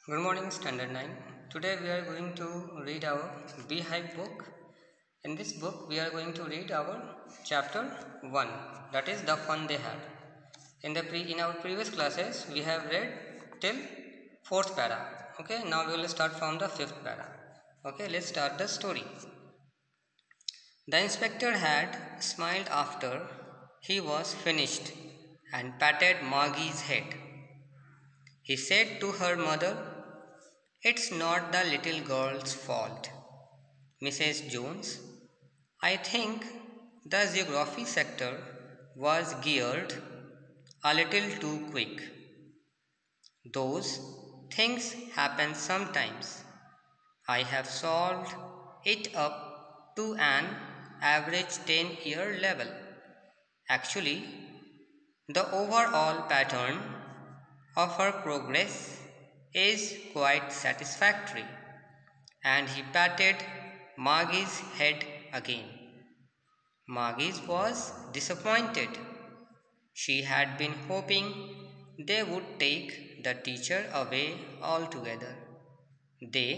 Good morning, Standard 9. Today we are going to read our Beehive book. In this book, we are going to read our chapter 1, that is the fun they had. In our previous classes, we have read till 4th para. Okay, now we will start from the 5th para. Okay, let's start the story. The inspector had smiled after he was finished and patted Maggie's head. He said to her mother, "It's not the little girl's fault, Mrs. Jones. I think the geography sector was geared a little too quick. Those things happen sometimes. I have solved it up to an average 10-year level. Actually, the overall pattern of her progress is quite satisfactory." And he patted Maggie's head again. Margie's was disappointed. She had been hoping they would take the teacher away altogether. They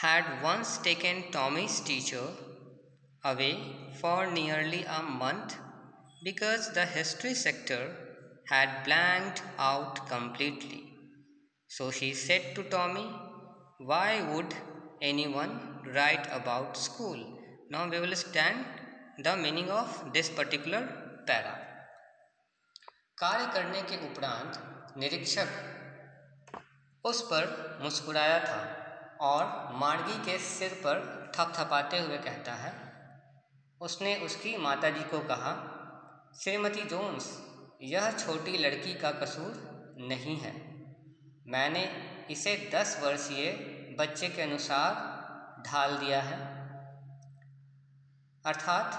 had once taken Tommy's teacher away for nearly a month because the history sector had blanked out completely. So she said to Tommy, "Why would anyone write about school?" Now we will stand the meaning of this particular para. कार्य करने के उपरांत निरीक्षक उस पर मुस्कुराया था और मार्गी के सिर पर थपथपाते हुए कहता है, उसने उसकी माताजी को कहा, "श्रीमती जोन्स, यह छोटी लड़की का कसूर नहीं है। मैंने इसे 10 वर्षीय बच्चे के अनुसार ढाल दिया है, अर्थात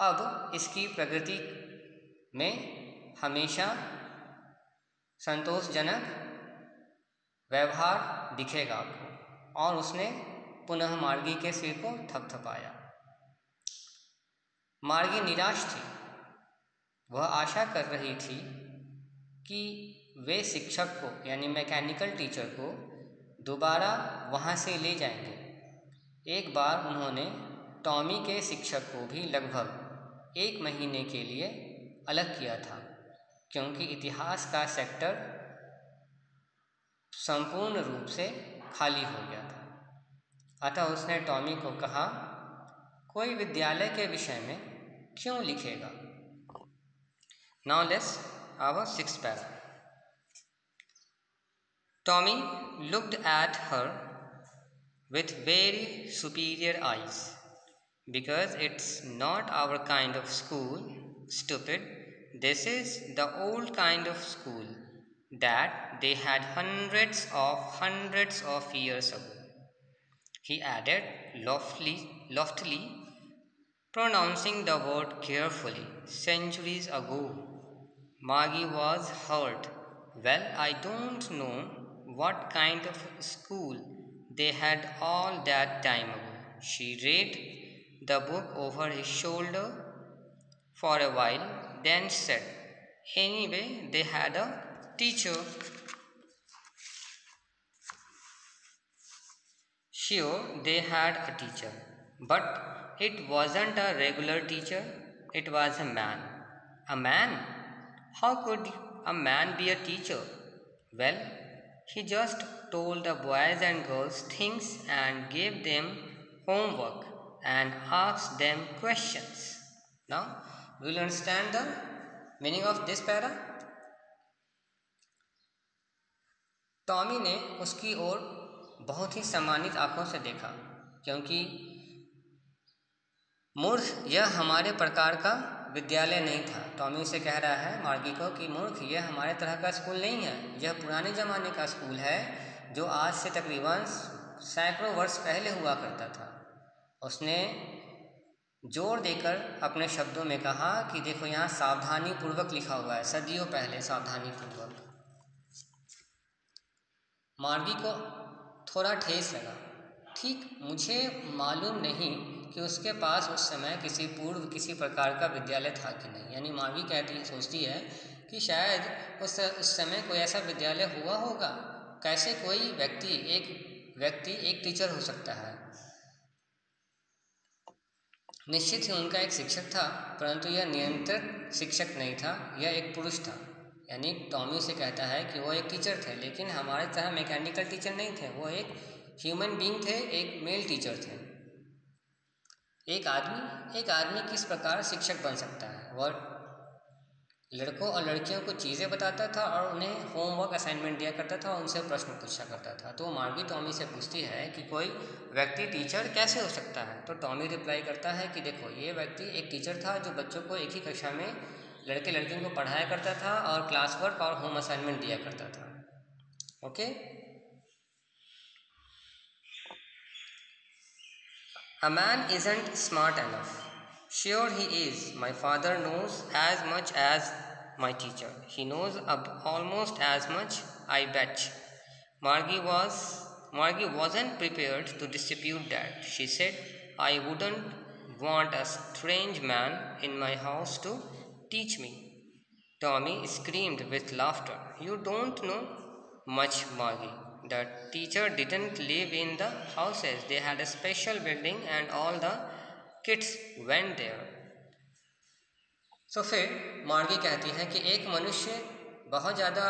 अब इसकी प्रगति में हमेशा संतोषजनक व्यवहार दिखेगा आपको।" और उसने पुनः मार्गी के सिर को थपथपाया। मार्गी निराश थी। वह आशा कर रही थी कि वे शिक्षक को यानी मैकेनिकल टीचर को दोबारा वहाँ से ले जाएंगे। एक बार उन्होंने टॉमी के शिक्षक को भी लगभग 1 महीने के लिए अलग किया था, क्योंकि इतिहास का सेक्टर संपूर्ण रूप से खाली हो गया था। अतः उसने टॉमी को कहा, "कोई विद्यालय के विषय में क्यों लिखेगा?" Now let's our 6th para. Tommy looked at her with very superior eyes. "Because it's not our kind of school, stupid. This is the old kind of school that they had hundreds of years ago," he added loftily, pronouncing the word carefully. "Centuries ago." Maggie was hurt. "Well, I don't know what kind of school they had all that time ago." She read the book over his shoulder for a while, then said, "Anyway, they had a teacher." Sure, they had a teacher, but it wasn't a regular teacher. It was a man. A man? How could a man be a teacher? Well, he just told the boys and girls things and gave them homework and asked them questions. Now, we will understand the meaning of this para. Tommy ने उसकी ओर बहुत ही सम्मानित आंखों से देखा, क्योंकि मूर्ख, यह हमारे प्रकार का विद्यालय नहीं था। टॉमी से कह रहा है मार्गी को कि मूर्ख, यह हमारे तरह का स्कूल नहीं है, यह पुराने ज़माने का स्कूल है जो आज से तकरीबन सैकड़ों वर्ष पहले हुआ करता था। उसने जोर देकर अपने शब्दों में कहा कि देखो, यहाँ सावधानी पूर्वक लिखा हुआ है, सदियों पहले सावधानी पूर्वक। मार्गी को थोड़ा ठेस लगा। ठीक, मुझे मालूम नहीं कि उसके पास उस समय किसी प्रकार का विद्यालय था कि नहीं। यानी मार्गी सोचती है कि शायद उस समय कोई ऐसा विद्यालय हुआ होगा। कैसे कोई व्यक्ति एक टीचर हो सकता है। निश्चित ही उनका एक शिक्षक था, परंतु यह नियंत्रक शिक्षक नहीं था, यह एक पुरुष था। यानी टॉमी से कहता है कि वो एक टीचर थे, लेकिन हमारे तरह मैकेनिकल टीचर नहीं थे, वो एक ह्यूमन बीइंग थे, एक मेल टीचर थे। एक आदमी किस प्रकार शिक्षक बन सकता है। वह लड़कों और लड़कियों को चीज़ें बताता था और उन्हें होमवर्क असाइनमेंट दिया करता था, उनसे प्रश्न पूछा करता था। तो मार्गी टॉमी से पूछती है कि कोई व्यक्ति टीचर कैसे हो सकता है। तो टॉमी रिप्लाई करता है कि देखो, ये व्यक्ति एक टीचर था जो बच्चों को एक ही कक्षा में लड़के लड़कियों को पढ़ाया करता था और क्लास वर्क और होम असाइनमेंट दिया करता था। Okay. A man isn't smart enough. Sure he is. My father knows as much as my teacher. He knows almost as much, I bet. Margie wasn't prepared to dispute that. She said, I wouldn't want a strange man in my house to teach me. Tommy screamed with laughter. You don't know much, Margie. The teacher didn't live in the houses. They had a special building and all the kids went there. So फिर मार्गी कहती है कि एक मनुष्य बहुत ज़्यादा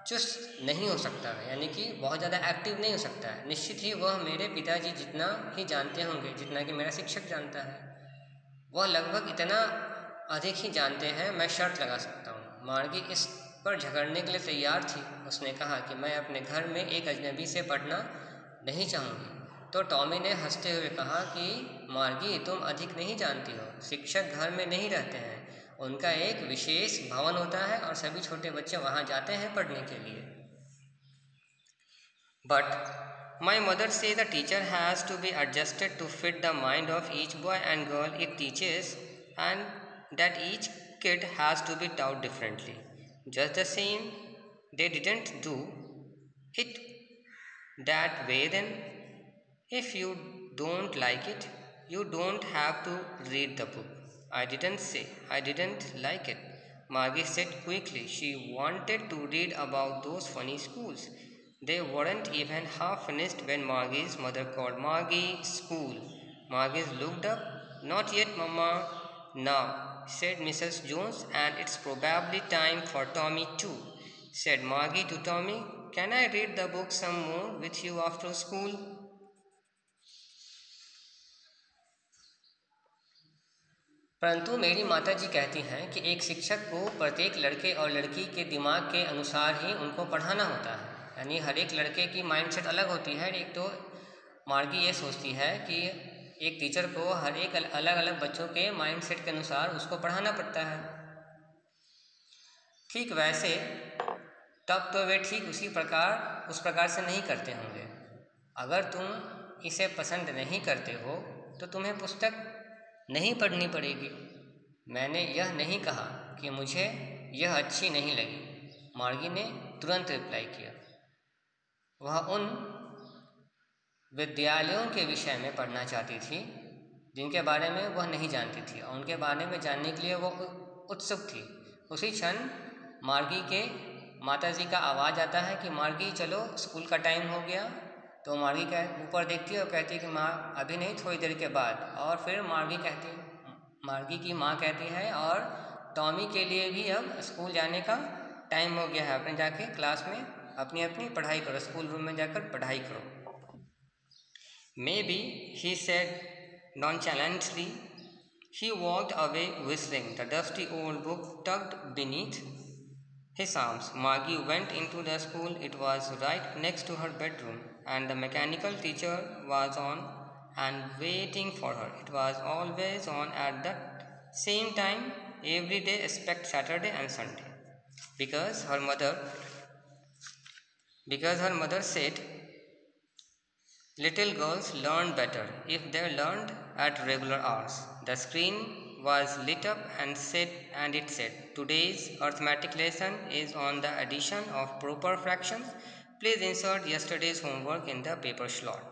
चुस्त नहीं हो सकता है, यानी कि बहुत ज़्यादा एक्टिव नहीं हो सकता है। निश्चित ही वह मेरे पिताजी जितना ही जानते होंगे जितना कि मेरा शिक्षक जानता है। वह लगभग इतना अधिक ही जानते हैं, मैं शर्त लगा सकता हूँ। मार्गी इस पर झगड़ने के लिए तैयार थी। उसने कहा कि मैं अपने घर में एक अजनबी से पढ़ना नहीं चाहूँगी। तो टॉमी ने हंसते हुए कहा कि मार्गी, तुम अधिक नहीं जानती हो। शिक्षक घर में नहीं रहते हैं, उनका एक विशेष भवन होता है और सभी छोटे बच्चे वहाँ जाते हैं पढ़ने के लिए। But my mother says the teacher has to be adjusted to fit the mind of each boy and girl it teaches, and that each kid has to be taught differently. Just the same, they didn't do it that way then. If you don't like it, you don't have to read the book. I didn't say I didn't like it, Margie said quickly. She wanted to read about those funny schools. They weren't even half finished when Margie's mother called. Margie, school. Margie looked up. Not yet, Mama. Now, said Mrs. Jones, and it's probably time for Tommy too, said Margie to Tommy. Can I read the book some more with you after school? परंतु मेरी माताजी कहती हैं कि एक शिक्षक को प्रत्येक लड़के और लड़की के दिमाग के अनुसार ही उनको पढ़ाना होता है। यानी हर एक लड़के की माइंडसेट अलग होती है। एक तो मार्गी ये सोचती है कि एक टीचर को हर एक अलग अलग बच्चों के माइंडसेट के अनुसार उसको पढ़ाना पड़ता है। ठीक वैसे तब तो वे ठीक उस प्रकार से नहीं करते होंगे। अगर तुम इसे पसंद नहीं करते हो तो तुम्हें पुस्तक नहीं पढ़नी पड़ेगी। मैंने यह नहीं कहा कि मुझे यह अच्छी नहीं लगी, मार्गी ने तुरंत रिप्लाई किया। वह उन विद्यालयों के विषय में पढ़ना चाहती थी जिनके बारे में वह नहीं जानती थी और उनके बारे में जानने के लिए वह उत्सुक थी। उसी क्षण मार्गी के माताजी का आवाज़ आता है कि मार्गी चलो, स्कूल का टाइम हो गया। तो मार्गी ऊपर देखती है और कहती है कि माँ अभी नहीं, थोड़ी देर के बाद। और फिर मार्गी की माँ कहती है और टॉमी के लिए भी अब स्कूल जाने का टाइम हो गया है, अपने जाके क्लास में अपनी अपनी पढ़ाई करो, स्कूल रूम में जाकर पढ़ाई करो। Maybe, he said nonchalantly. He walked away whistling, the dusty old book tucked beneath his arms. Margie went into the school. It was right next to her bedroom, and the mechanical teacher was on and waiting for her. It was always on at the same time every day except Saturday and Sunday, because her mother said little girls learn better if they learned at regular hours. The screen was lit up and it said, today's arithmetic lesson is on the addition of proper fractions. Please insert yesterday's homework in the paper slot.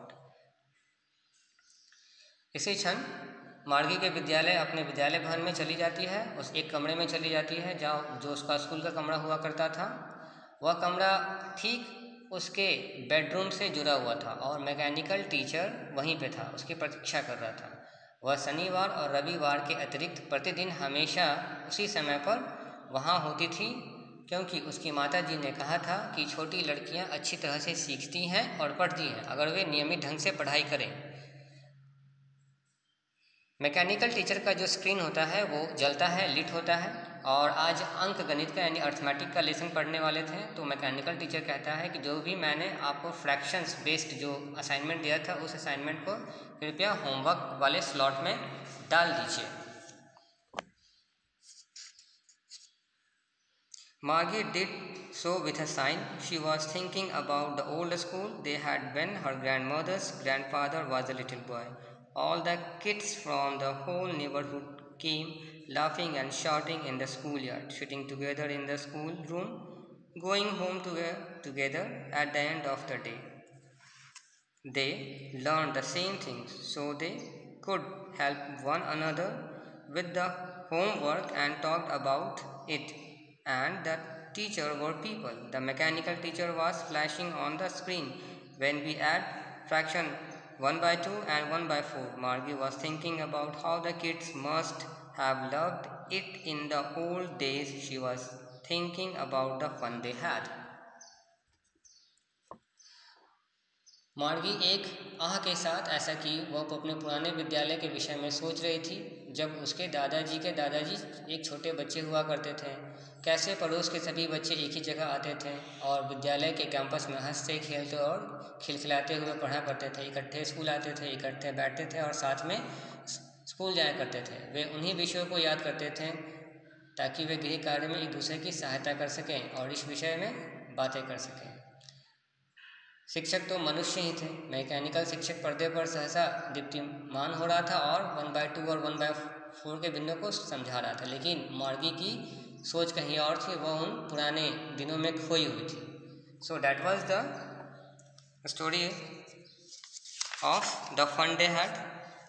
इसी क्षण मार्गी के विद्यालय अपने विद्यालय भवन में चली जाती है, उस एक कमरे में चली जाती है जहाँ जो उसका स्कूल का कमरा हुआ करता था। वह कमरा ठीक उसके बेडरूम से जुड़ा हुआ था और मैकेनिकल टीचर वहीं पे था, उसकी प्रतीक्षा कर रहा था। वह शनिवार और रविवार के अतिरिक्त प्रतिदिन हमेशा उसी समय पर वहाँ होती थी, क्योंकि उसकी माताजी ने कहा था कि छोटी लड़कियाँ अच्छी तरह से सीखती हैं और पढ़ती हैं अगर वे नियमित ढंग से पढ़ाई करें। मैकेनिकल टीचर का जो स्क्रीन होता है वो जलता है, लिट होता है। और आज अंक गणित का यानी अर्थमेटिक का लेसन पढ़ने वाले थे, तो मैकेनिकल टीचर कहता है कि जो भी मैंने आपको फ्रैक्शंस बेस्ड जो असाइनमेंट दिया था उस असाइनमेंट को कृपया होमवर्क वाले स्लॉट में डाल दीजिए। Margie did so with a sign. She was thinking about the old school they had when her grandmother's grandfather was a little boy. All the kids from the whole neighborhood came laughing and shouting in the schoolyard, sitting together in the schoolroom, going home together at the end of the day. They learned the same things so they could help one another with the homework and talked about it. And the teacher were people. The mechanical teacher was flashing on the screen. When we add fraction 1 by 2 and 1 by 4, Margie was thinking about how the kids must have loved it in the old days. She was thinking about the fun they had. मार्गी एक आह के साथ ऐसा कि वह अपने पुराने विद्यालय के विषय में सोच रही थी, जब उसके दादाजी के दादाजी एक छोटे बच्चे हुआ करते थे। कैसे पड़ोस के सभी बच्चे एक ही जगह आते थे और विद्यालय के कैंपस में हंसते खेलते और खिलखिलाते हुए पढ़ा करते थे, इकट्ठे स्कूल आते थे, इकट्ठे बैठते थे और साथ में स्कूल जाया करते थे। वे उन्हीं विषयों को याद करते थे ताकि वे गृह कार्य में एक दूसरे की सहायता कर सकें और इस विषय में बातें कर सकें। शिक्षक तो मनुष्य ही थे। मैकेनिकल शिक्षक पर्दे पर सहसा दीप्तिमान हो रहा था और 1 by 2 और 1 by 4 के बिंदुओं को समझा रहा था, लेकिन मार्गी की सोच कहीं और थी, वह उन पुराने दिनों में खोई हुई थी। So that was the story of the fun they had.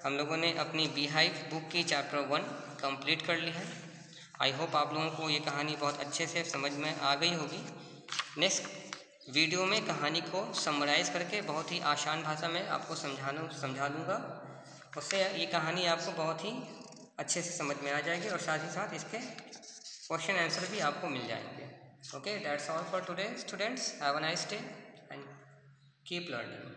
हम लोगों ने अपनी बीहाइव बुक की चैप्टर 1 कंप्लीट कर ली है। आई होप आप लोगों को ये कहानी बहुत अच्छे से समझ में आ गई होगी। नेक्स्ट वीडियो में कहानी को समराइज़ करके बहुत ही आसान भाषा में आपको समझा दूँगा। उससे ये कहानी आपको बहुत ही अच्छे से समझ में आ जाएगी और साथ ही साथ इसके क्वेश्चन आंसर भी आपको मिल जाएंगे। Okay, that's all for today students. Have a nice day and keep learning.